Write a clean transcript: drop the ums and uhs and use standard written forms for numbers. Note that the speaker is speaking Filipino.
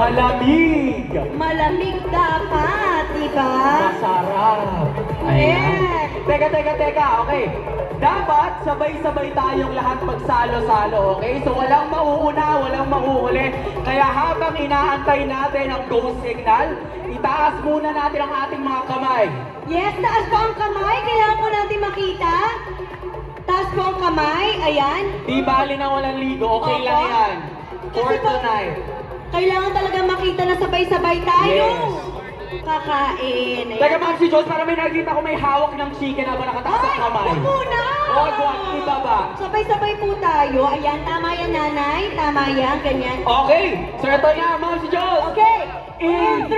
Malamig. Malamig dapat, diba? Masarap. Ayan. Teka. Okay. Dapat sabay-sabay tayong lahat magsalo-salo, okay? So walang mauuna, walang mauhuli. Kaya habang inaantay natin ang go signal, itaas muna natin ang ating mga kamay. Yes, taas po ang kamay. Kailangan po natin makita. Taas po ang kamay. Ayan. Di bali na walang ligo, okay lang Opo. yan. For Kasi po, tonight. kailangan talaga makita na sabay-sabay tayo. Yes. Kakain. Ayan. Teka, Ma'am si Jones, para may nakikita ko may hawak ng chicken habang nakataas ang kamay. Wag muna! Wag, ibaba. Sabay-sabay po tayo. Ayan, tama yan, nanay. Tama yan, ganyan. Okay, so ito na, Ma'am si Jones. Okay. In 3,